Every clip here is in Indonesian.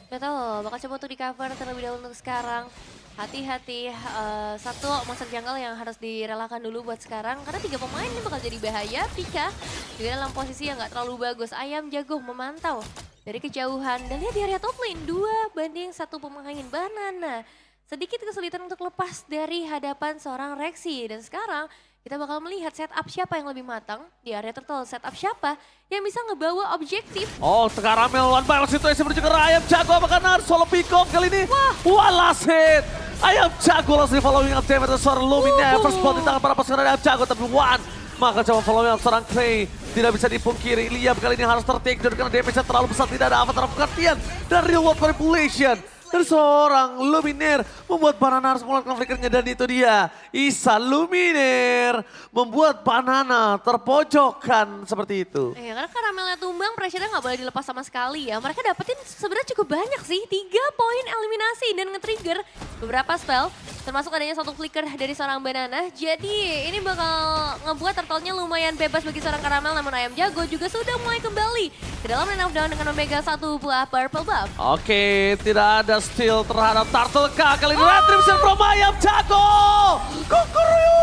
Betul, bakal coba untuk di-cover terlebih dahulu untuk sekarang. Hati-hati, satu monster jungle yang harus direlakan dulu buat sekarang. Karena 3 pemain ini bakal jadi bahaya. Pika juga dalam posisi yang nggak terlalu bagus. Ayam jago memantau dari kejauhan. Dan lihat di area top lane, 2 banding 1 pemain Banana. Sedikit kesulitan untuk lepas dari hadapan seorang Rexy. Dan sekarang kita bakal melihat setup siapa yang lebih matang di area turtle, setup siapa yang bisa ngebawa objektif. Oh, Caramel one by one situasi menuju ke Ayam Jago, apakah Nar solo Peacock kali ini? Wah, last hit. Ayam Jago langsung di following up damage dari seorang Luminaire. First spot di tangan para pasukan Ayam Jago, tapi one. Maka coba following up seorang Clay. Tidak bisa dipungkiri, Liam kali ini harus ter-take down karena damage-nya terlalu besar. Tidak ada avatar pengertian dan real world manipulation dari seorang Luminaire membuat Banana harus mengeluarkan flickernya, dan itu dia Isa Luminaire membuat Banana terpojokkan seperti itu. Ya, karena Caramelnya tumbang, pressure-nya nggak boleh dilepas sama sekali ya. Mereka dapetin sebenarnya cukup banyak sih, 3 poin eliminasi dan nge-trigger beberapa spell. Termasuk adanya 1 flicker dari seorang Banana. Jadi ini bakal ngebuat turtle-nya lumayan bebas bagi seorang Caramel, namun Ayam Jago juga sudah mulai kembali ke dalam line of down dengan Omega 1 buah purple buff. Oke, tidak ada steal terhadap Turtle K. Kali ini retribution from Ayam Jago. Kukuryu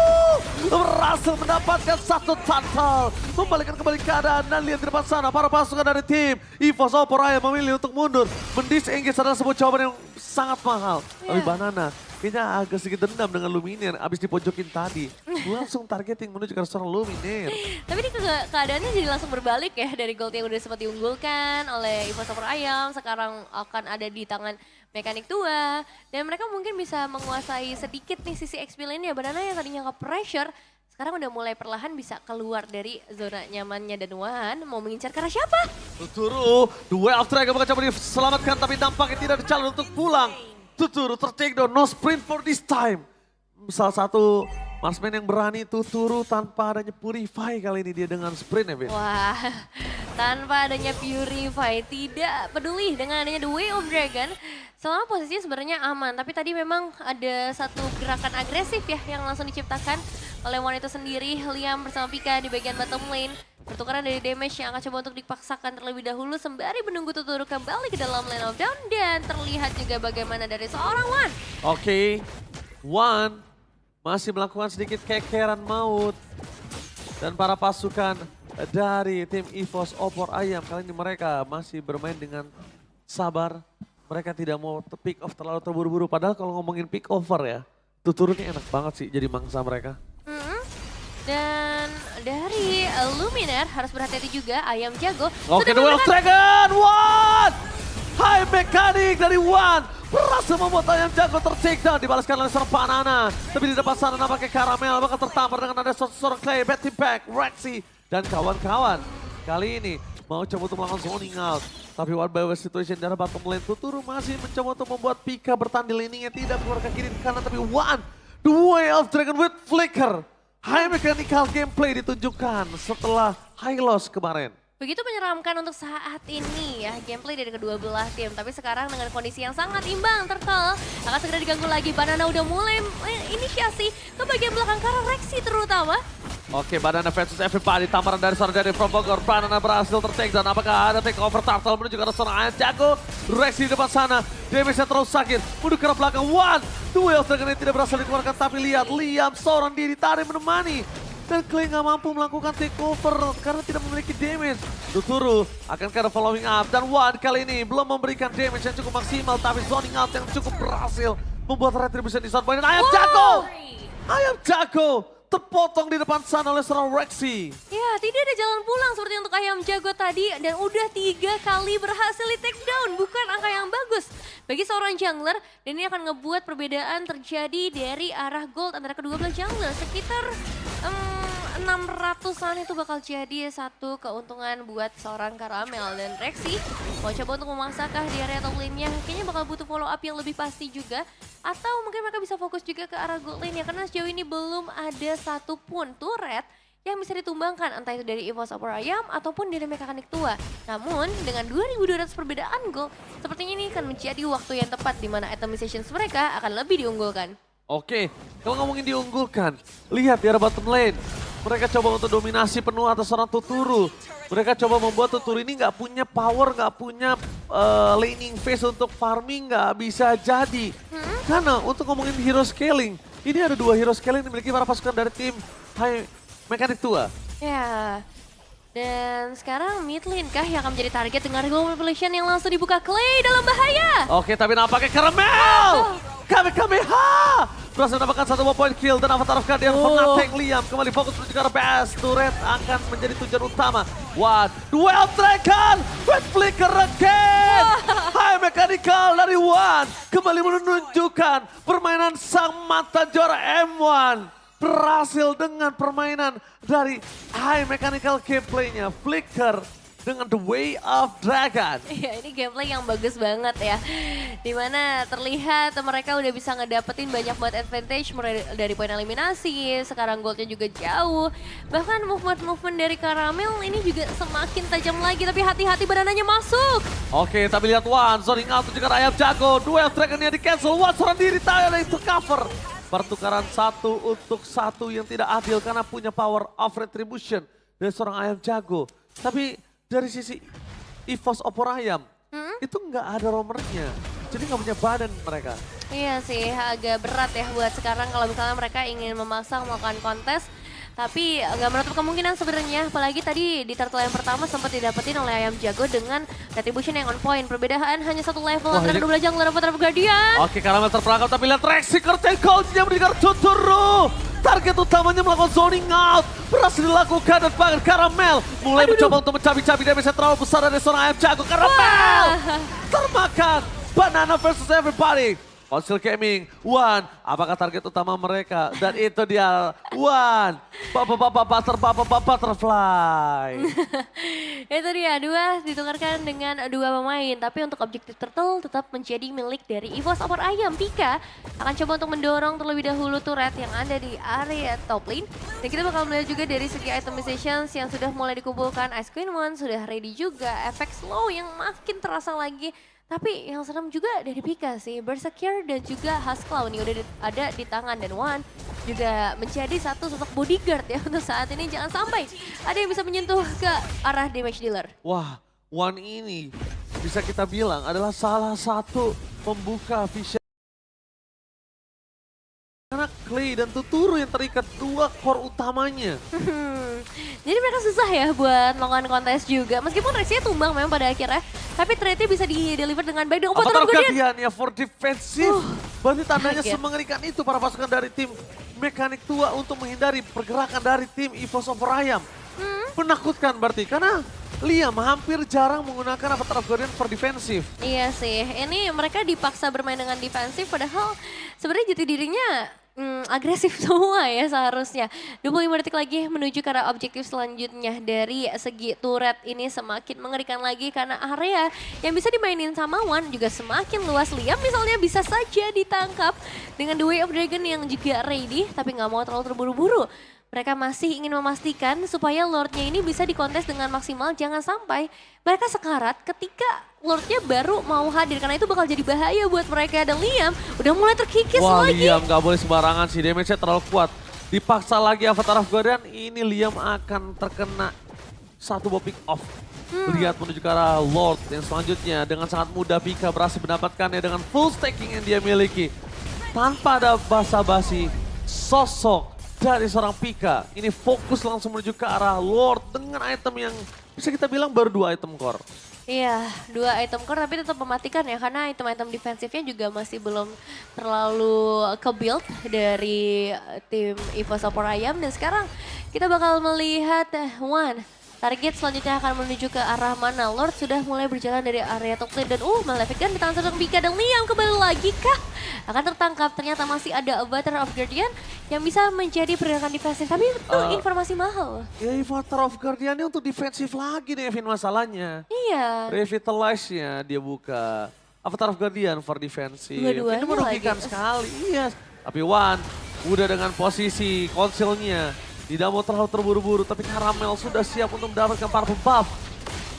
berhasil mendapatkan 1 turtle. Membalikkan kembali keadaan, dan lihat di depan sana para pasukan dari tim EVOS Opor Ayam memilih untuk mundur. Mendisengage adalah sebuah jawaban yang sangat mahal. Tapi Banana kayaknya agak sedikit dendam dengan Luminaire abis dipojokin tadi. Langsung targeting menuju ke seorang Luminaire. Tapi ini keadaannya jadi langsung berbalik ya, dari gold yang udah sempat diunggulkan oleh EVOS Opor Ayam, sekarang akan ada di tangan Mekanik Tua. Dan mereka mungkin bisa menguasai sedikit nih sisi XP lane-nya. Banana yang tadinya ke-pressure, sekarang udah mulai perlahan bisa keluar dari zona nyamannya, dan Wan mau mengincar ke arah siapa? Tuturu, dua after yang bakal coba diselamatkan, tapi tampaknya tidak ada calon untuk pulang. Tuturu ter-take down, no sprint for this time. Salah satu marksman yang berani Tuturu tanpa adanya Purify kali ini, dia dengan sprint ya, Vin. Wah, tanpa adanya Purify, tidak peduli dengan adanya The Way of Dragon. Selama posisinya sebenarnya aman, tapi tadi memang ada satu gerakan agresif ya yang langsung diciptakan oleh Wan itu sendiri. Liam bersama Pika di bagian bottom lane. Pertukaran dari damage yang akan coba untuk dipaksakan terlebih dahulu sembari menunggu Tuturu kembali ke dalam lane of down. Dan terlihat juga bagaimana dari seorang Wan. Oke, Wan masih melakukan sedikit kekeran maut. Dan para pasukan dari tim EVOS Opor Ayam kali ini mereka masih bermain dengan sabar. Mereka tidak mau pick off terlalu terburu-buru. Padahal kalau ngomongin pick over ya, Tuturu ini enak banget sih jadi mangsa mereka. Dan dari Luminaire harus berhati-hati juga, Ayam Jago. Oke, sudah Duel of menekan- Dragon, One! High Mechanic dari One. Berhasil membuat Ayam Jago ter-take down, dibalaskan oleh seorang Banana. Tapi di depan sana nampaknya Caramel bakal tertampar dengan ada seorang Clay, Betty Pack, Rexy, dan kawan-kawan. Kali ini mau coba untuk melakukan zoning out. Tapi one by one situation dari bottom lane, Tuturu masih mencoba untuk membuat Pika bertanding laningnya tidak keluar ke kiri ke kanan. Tapi One, the way of Dragon with Flicker. High mechanical gameplay ditunjukkan setelah high loss kemarin. Begitu menyeramkan untuk saat ini ya gameplay dari kedua belah tim. Tapi sekarang dengan kondisi yang sangat imbang, Turtle akan segera diganggu lagi. Banana udah mulai inisiasi ke bagian belakang ke arah Rexy terutama. Oke, Banana versus everybody. Tamparan dari seorang dari From Bogor. Banana berhasil ter-take down. Apakah ada take over Turtle menuju ke arah seorang Ayam Jago? Rexy di depan sana. Damage-nya terlalu sakit. Menuju ke arah belakang. One. Duel Dragon ini tidak berhasil dikeluarkan. Tapi lihat, Liam seorang diri tarik menemani. Dan Clay nggak mampu melakukan takeover karena tidak memiliki damage. Tuturu akan ke arah following up. Dan One kali ini belum memberikan damage yang cukup maksimal. Tapi zoning out yang cukup berhasil membuat retribution di South Point. Dan Ayam Jago! Ayam Jago! Terpotong di depan sana oleh seorang Rexy. Ya, tidak ada jalan pulang seperti untuk Ayam Jago tadi. Dan udah 3 kali berhasil di take down. Bukan angka yang bagus bagi seorang jungler. Dan ini akan ngebuat perbedaan terjadi dari arah gold antara kedua belah jungler. Sekitar 600-an itu bakal jadi satu keuntungan buat seorang Caramel. Dan Rexy mau coba untuk memangsakah di area top lane-nya. Kayaknya bakal butuh follow up yang lebih pasti juga. Atau mungkin mereka bisa fokus juga ke arah gold lane ya. Karena sejauh ini belum ada satupun turret yang bisa ditumbangkan. Entah itu dari EVOS Opor Ayam ataupun dari Mekanik Tua. Namun dengan 2200 perbedaan gold, sepertinya ini akan menjadi waktu yang tepat di mana atomizations mereka akan lebih diunggulkan. Oke, kalau ngomongin diunggulkan, lihat di arah bottom lane. Mereka coba untuk dominasi penuh atas seorang Tuturu. Mereka coba membuat Tuturu ini nggak punya power, nggak punya laning phase untuk farming nggak bisa jadi. Karena untuk ngomongin hero scaling, ini ada 2 hero scaling yang dimiliki para pasukan dari tim High Mechanic Tua. Ya. Dan sekarang mid lane kah yang akan menjadi target dengan Global Revolution yang langsung dibuka. Clay dalam bahaya. Oke, tapi nampaknya Caramel! Kamehameha! Berhasil mendapatkan 1 point kill dan Avatar of Guardian mengateng Liam. Kembali fokus menuju ke arah PS. Turret akan menjadi tujuan utama. One, duel Dragon! Red Flicker again! High Mechanical dari One. Kembali menunjukkan permainan sang mantan juara M1. Berhasil dengan permainan dari High Mechanical gameplaynya. Flicker dengan The Way of Dragon. Iya, ini gameplay yang bagus banget ya. Dimana terlihat mereka udah bisa ngedapetin banyak banget advantage mulai dari poin eliminasi, sekarang goldnya juga jauh. Bahkan movement-movement dari Caramel ini juga semakin tajam lagi, tapi hati-hati banananya masuk. Oke, tapi lihat One, zoning out juga Ayam Jago. Duel Dragonnya di cancel, One seorang diri tayo itu cover. Pertukaran 1 untuk 1 yang tidak adil karena punya power of retribution dari seorang Ayam Jago. Tapi dari sisi EVOS Opor Ayam, itu nggak ada roamernya. Jadi nggak punya badan mereka. Iya sih, agak berat ya buat sekarang kalau misalnya mereka ingin memaksa melakukan kontes. Tapi nggak menutup kemungkinan sebenarnya, apalagi tadi di turtle yang pertama sempat didapetin oleh Ayam Jago dengan retribution yang on point. Perbedaan hanya 1 level antara kedua jungler Avatar of Guardian. Oke, Caramel terperangkap tapi lihat Rexy Curtain Coach-nya berikan Tuturu. Target utamanya melakukan zoning out. Berhasil dilakukan dan bahkan Caramel mulai mencoba untuk mencabi-cabi damage terlalu besar dari seorang Ayam Jago. Caramel termakan. Banana versus everybody. Council Gaming, One, apakah target utama mereka? Dan itu dia, One, Butterfly. Itu dia, 2 ditukarkan dengan 2 pemain. Tapi untuk objektif turtle tetap menjadi milik dari EVOS Opor Ayam. Pika akan coba untuk mendorong terlebih dahulu turret yang ada di area top lane. Dan kita bakal melihat juga dari segi itemizations yang sudah mulai dikumpulkan. Ice Queen One sudah ready juga, efek slow yang makin terasa lagi. Tapi yang serem juga dari Pika sih, Berserker dan juga Husklaw nih udah ada di tangan. Dan One juga menjadi satu sosok bodyguard ya untuk saat ini. Jangan sampai ada yang bisa menyentuh ke arah damage dealer. Wah, One ini bisa kita bilang adalah salah satu pembuka vision. Karena Clay dan Tuturu yang terikat 2 core utamanya. Jadi mereka susah ya buat melakukan kontes juga. Meskipun Rexy tumbang memang pada akhirnya. Tapi trade-nya bisa di-deliver dengan baik. Dan Avatar Guardian ya for defensive. Berarti tandanya kaget. semengerikan itu para pasukan dari tim Mechanic Tua untuk menghindari pergerakan dari tim EVOS Opor Ayam. Menakutkan berarti karena Liam hampir jarang menggunakan Avatar Guardian for defensive. Iya sih, ini mereka dipaksa bermain dengan defensif padahal sebenarnya jati dirinya agresif semua ya seharusnya. 25 detik lagi menuju ke arah objektif selanjutnya. Dari segi turret ini semakin mengerikan lagi karena area yang bisa dimainin sama One juga semakin luas. Liam misalnya bisa saja ditangkap dengan The Way of Dragon yang juga ready tapi nggak mau terlalu terburu-buru. Mereka masih ingin memastikan supaya Lordnya ini bisa dikontes dengan maksimal. Jangan sampai mereka sekarat ketika Lordnya baru mau hadir. Karena itu bakal jadi bahaya buat mereka. Dan Liam udah mulai terkikis lagi. Liam gak boleh sembarangan sih, damage-nya terlalu kuat. Dipaksa lagi Avatar of Guardian, ini Liam akan terkena 1 buah pick off. Lihat menuju ke arah Lord yang selanjutnya. Dengan sangat mudah Pika berhasil mendapatkannya dengan full stacking yang dia miliki. Tanpa ada basa-basi, sosok dari seorang Pika ini fokus langsung menuju ke arah Lord dengan item yang bisa kita bilang baru 2 item core. Iya, 2 item core tapi tetap mematikan ya karena item-item defensifnya juga masih belum terlalu ke-build dari tim EVOS Opor Ayam. Dan sekarang kita bakal melihat One. Target selanjutnya akan menuju ke arah mana? Lord sudah mulai berjalan dari area top lane dan Malefic Gun di tangan seorang Pika. Dan Liam kembali lagi kah? Akan tertangkap, ternyata masih ada Avatar of Guardian yang bisa menjadi pergerakan defensif. Tapi itu informasi mahal. Ya Avatar of Guardian ini untuk defensif lagi nih Evin masalahnya. Iya. Revitalize-nya dia buka. Avatar of Guardian for defensif. Dua-duanya Ini merugikan lagi. sekali, iya. Tapi One udah dengan posisi konsilnya. Tidak mau terlalu terburu-buru, tapi Caramel sudah siap untuk mendapatkan purple buff.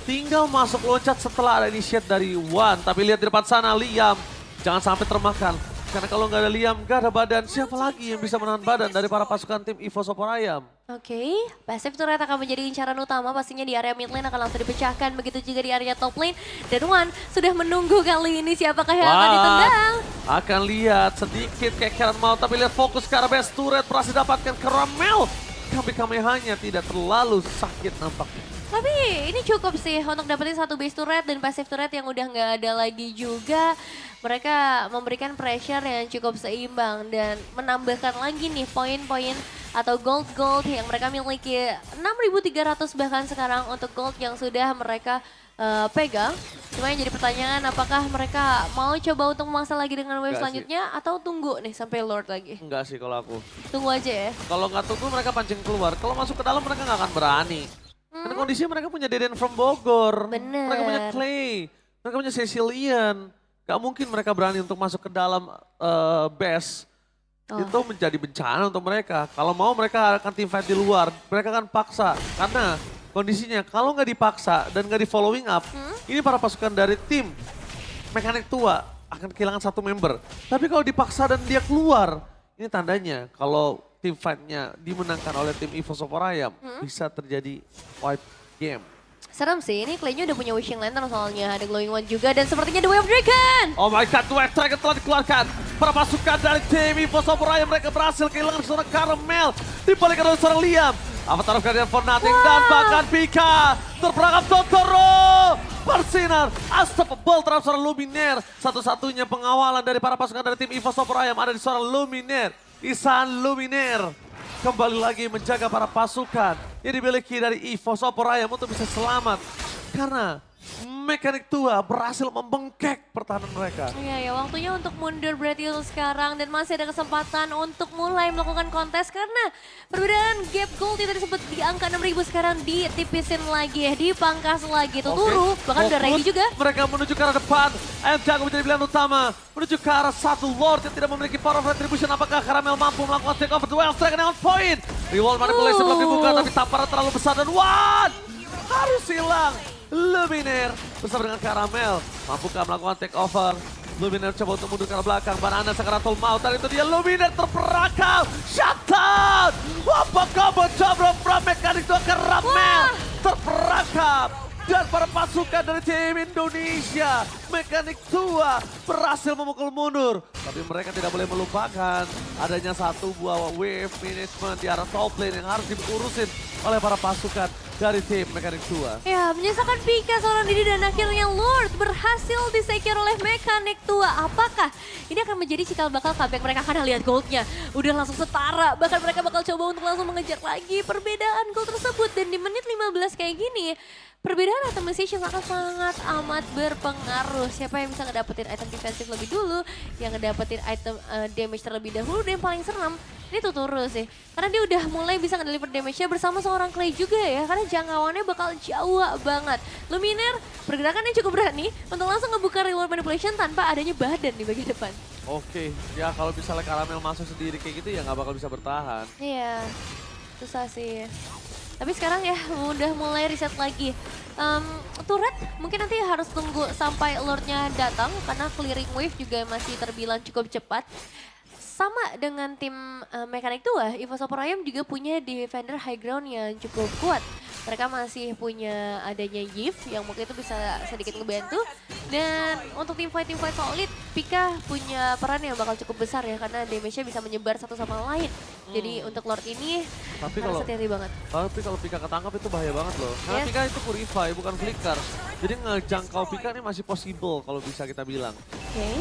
Tinggal masuk loncat setelah ada initiate dari One. Tapi lihat di depan sana, Liam. Jangan sampai termakan. Karena kalau nggak ada Liam, nggak ada badan. Siapa lagi yang bisa menahan badan dari para pasukan tim EVOS Opor Ayam? Oke, passive turret akan menjadi incaran utama pastinya di area mid lane akan langsung dipecahkan. Begitu juga di area top lane. Dan Wan sudah menunggu kali ini siapakah yang akan ditendang. Akan lihat sedikit kekeran mau tapi lihat fokus ke arah base turret berhasil dapatkan Caramel. Kamehanya tidak terlalu sakit nampaknya. Tapi ini cukup sih untuk dapetin satu base turret dan passive turret yang udah nggak ada lagi juga. Mereka memberikan pressure yang cukup seimbang dan menambahkan lagi nih poin-poin atau gold yang mereka miliki 6.300 bahkan sekarang untuk gold yang sudah mereka pegang. Cuma yang jadi pertanyaan apakah mereka mau coba untuk memaksa lagi dengan wave selanjutnya atau tunggu nih sampai Lord lagi? Enggak sih kalau aku. Tunggu aja ya? Kalau nggak tunggu mereka pancing keluar. Kalau masuk ke dalam mereka nggak akan berani. Karena kondisinya mereka punya Deden from Bogor. Bener. Mereka punya Clay. Mereka punya Cecilian. Gak mungkin mereka berani untuk masuk ke dalam base. Itu menjadi bencana untuk mereka. Kalau mau mereka akan team fight di luar. Mereka akan paksa. Karena kondisinya kalau nggak dipaksa dan nggak di following up. Ini para pasukan dari tim Mekanik Tua akan kehilangan satu member. Tapi kalau dipaksa dan dia keluar. Ini tandanya kalau tim fight-nya dimenangkan oleh tim EVOS Ayam. Bisa terjadi wipe game. Serem sih, ini Clay-nya udah punya Wishing Lantern soalnya. Ada Glowing One juga dan sepertinya The Way of Dragon. Oh my god, The Way of Dragon telah dikeluarkan. Para pasukan dari tim EVOS Ayam mereka berhasil kehilangan seorang Caramel. Dibalikan oleh seorang Liam. Avatar of Guardian for Nothing dan bahkan Pika. Terperangkap Totoro. Bersinar, unstoppable terhadap seorang Luminaire. Satu-satunya pengawalan dari para pasukan dari tim EVOS Ayam ada di seorang Luminaire. Ihsan Luminaire. Kembali lagi menjaga para pasukan yang dimiliki dari EVOS Ayam untuk bisa selamat. Karena Mekanik Tua berhasil membengkek pertahanan mereka. Iya ya, waktunya untuk mundur berarti untuk sekarang. Dan masih ada kesempatan untuk mulai melakukan kontes. Karena perbedaan gap gold yang tadi sempat di angka 6.000 sekarang ditipisin lagi ya, dipangkas lagi. Tuturu bahkan udah ready juga. Mereka menuju ke arah depan. Ayam Jago menjadi pilihan utama. Menuju ke arah satu Lord yang tidak memiliki power of retribution. Apakah Caramel mampu melakukan take over duel Dragon on point? Reward manipulation belum dibuka tapi tamparan terlalu besar dan Wan harus hilang. Luminaire bersama dengan Caramel. Mampukah melakukan take over? Luminaire coba untuk mundur ke arah belakang. Banana Sakaratul Maut. Dan itu dia Luminaire terperangkap. Shutdown! Apakah mencoba from Mekanik Tua Caramel? Terperangkap. Dan para pasukan dari tim Indonesia, Mekanik Tua berhasil memukul mundur. Tapi mereka tidak boleh melupakan adanya satu buah wave management di arah top lane yang harus diurusin oleh para pasukan dari tim Mekanik Tua. Ya, menyisakan Pika seorang diri dan akhirnya Lord berhasil disecure oleh Mekanik Tua. Apakah ini akan menjadi cikal bakal comeback mereka? Karena lihat goldnya udah langsung setara. Bahkan mereka bakal coba untuk langsung mengejar lagi perbedaan gold tersebut. Dan di menit 15 kayak gini, perbedaan itemization akan sangat amat berpengaruh. Siapa yang bisa ngedapetin item defensif lebih dulu, yang ngedapetin item damage terlebih dahulu, dan yang paling seram, ini Tuturu sih. Karena dia udah mulai bisa ngedeliver damage-nya bersama seorang Clay juga ya. Karena jangkauannya bakal jauh banget. Luminaire pergerakannya cukup berani untuk langsung ngebuka reward manipulation tanpa adanya badan di bagian depan. Oke, ya kalau misalnya Caramel masuk sendiri kayak gitu ya nggak bakal bisa bertahan. Iya, susah sih. Tapi sekarang ya udah mulai reset lagi. Turret mungkin nanti harus tunggu sampai Lordnya datang karena clearing wave juga masih terbilang cukup cepat. Sama dengan tim Mekanik Tua, EVOS Ayam juga punya defender high ground yang cukup kuat. Mereka masih punya adanya Yves yang mungkin itu bisa sedikit ngebantu. Dan untuk tim fight solid, Pika punya peran yang bakal cukup besar ya karena damage-nya bisa menyebar satu sama lain. Jadi untuk Lord ini harus hati-hati banget. Tapi kalau Pika ketangkap itu bahaya banget loh. Karena Pika itu purify bukan flicker. Jadi ngejangkau Pika ini masih possible kalau bisa kita bilang.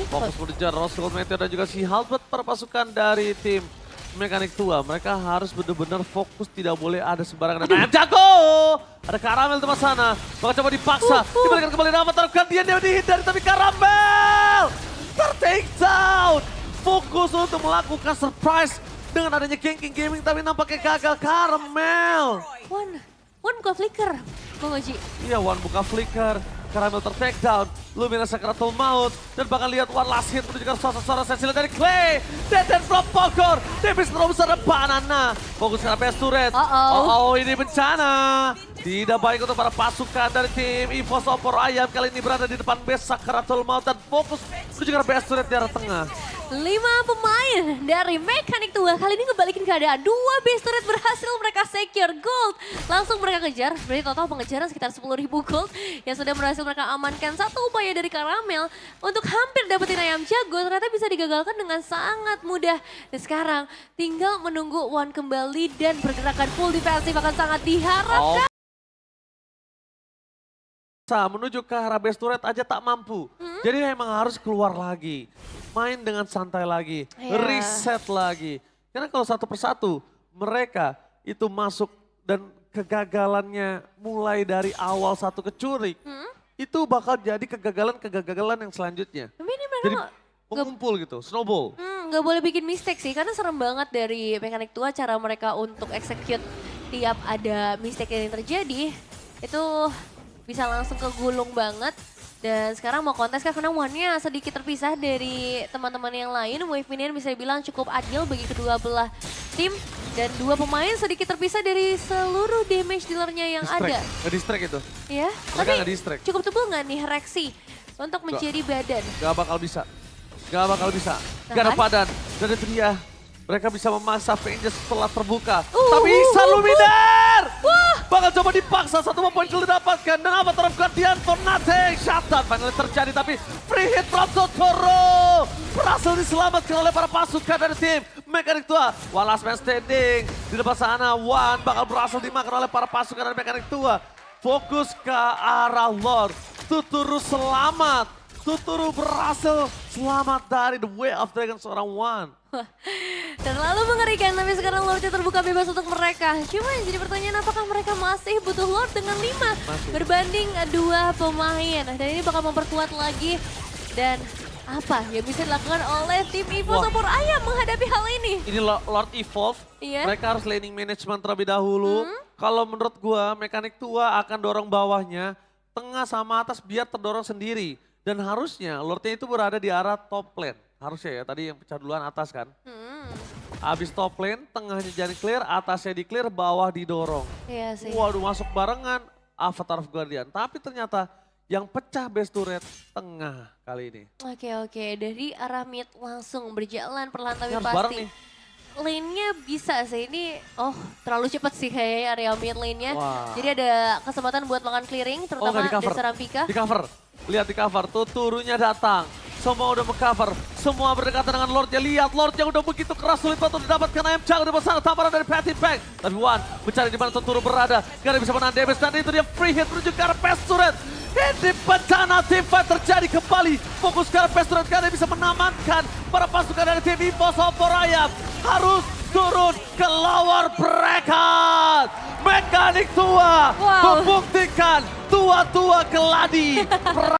Fokus mengejar Rose Gold Meteor dan juga si Halbert para pasukan dari tim Mekanik Tua. Mereka harus benar-benar fokus, tidak boleh ada sembarangan. Ayam Jago! Ada Caramel di sana. Bakal coba dipaksa. Dibalikan kembali nama terapkan dia dihindari tapi Caramel ter-take down. Fokus untuk melakukan surprise dengan adanya ganking gaming tapi nampaknya gagal Caramel. Wan buka flicker, Bang Oji. Iya, Wan buka flicker. Caramel ter-take down, Lumina Sakaratul Maut, dan bahkan lihat One last hit menunjukkan suara Cecilia dari Clay. Deden from Bogor, Davis terus ada Banana. Fokus ke best turret. Ini bencana. Tidak baik untuk para pasukan dari tim EVOS Ayam kali ini berada di depan base Sakaratul Maut dan fokus menuju ke best turret di arah tengah. pemain dari Mekanik Tua kali ini ngebalikin keadaan. 2 base turret berhasil mereka secure gold. Langsung mereka kejar, berarti total pengejaran sekitar 10.000 gold yang sudah berhasil mereka amankan. Satu upaya dari Karamel untuk hampir dapetin ayam jago ternyata bisa digagalkan dengan sangat mudah. Dan sekarang tinggal menunggu One kembali dan pergerakan full defensif akan sangat diharapkan. Menuju ke arah base turret aja tak mampu. Jadi memang harus keluar lagi. Main dengan santai lagi. Iya. Reset lagi. Karena kalau satu persatu mereka itu masuk dan kegagalannya mulai dari awal satu kecurik. Itu bakal jadi kegagalan yang selanjutnya. Tapi ini mereka Jadi mengumpul gitu, snowball. nggak boleh bikin mistake sih, karena serem banget dari Mekanik Tua cara mereka untuk execute tiap ada mistake yang terjadi. Itu bisa langsung kegulung banget. Dan sekarang mau kontes kan karena one-nya sedikit terpisah dari teman-teman yang lain. Wave minion bisa dibilang cukup adil bagi kedua belah tim. Dan 2 pemain sedikit terpisah dari seluruh damage dealernya yang ada. Nge-distract itu. Ya, Mereka tapi nge-distract. cukup tebal nggak nih Rexy untuk menjadi badan? Gak bakal bisa. Gak bakal bisa. Nah, Gak ada kan? padan. Dan itu dia. Mereka bisa memaksa Vengeance setelah terbuka. Tapi Ihsan Luminar! Bakal coba dipaksa, 1 poin kill didapatkan. Dan apa terhadap Guardian for nothing. Shutdown finally terjadi, tapi free hit from Totoro. Berhasil diselamatkan oleh para pasukan dari tim Mekanik Tua. One last man standing. Di depan sana, One bakal berhasil dimakan oleh para pasukan dari Mekanik Tua. Fokus ke arah Lord. Tuturu selamat. Tuturu berhasil selamat dari The Way of Dragon seorang One. Terlalu mengerikan, tapi sekarang Lordnya terbuka bebas untuk mereka. Cuma yang jadi pertanyaan, apakah mereka masih butuh Lord dengan 5 berbanding 2 pemain. Dan ini bakal memperkuat lagi. Dan apa yang bisa dilakukan oleh tim Evo Sopor Ayam menghadapi hal ini? Ini Lord Evolve, Iya. mereka harus laning management terlebih dahulu. Kalau menurut gua, Mekanik Tua akan dorong bawahnya, tengah sama atas biar terdorong sendiri. Dan harusnya Lordnya itu berada di arah top lane. Harusnya ya, tadi yang pecah duluan atas kan. Habis top lane, tengahnya jadi clear, atasnya di clear, bawah didorong. Iya sih. Waduh, masuk barengan Avatar of Guardian. Tapi ternyata yang pecah base turret tengah kali ini. Oke, dari arah mid langsung berjalan perlahan tapi Ini harus bareng pasti. nih. Lane-nya bisa sih, ini terlalu cepat sih kayaknya area mid lane-nya. Wah. Jadi ada kesempatan buat makan clearing, terutama nggak di cover. Desa Rampika. Di cover, lihat di cover, Tuturunya datang. Semua udah mengcover, semua berdekatan dengan Lordnya. Lihat Lordnya udah begitu keras, sulit banget untuk didapatkan ayam jago di sana. Tamparan dari Patty Pack. Tapi One mencari di mana Tuturu berada. Gak ada yang bisa menahan damage dan itu dia free hit menuju ke arah Pest Turret. Ini bencana team fight terjadi kembali. Fokus ke arah Pest Turret, gak ada yang bisa menamankan para pasukan dari tim Evo Sopor Ayam. Harus turun ke lower bracket. Mekanik Tua Wow. membuktikan tua-tua keladi.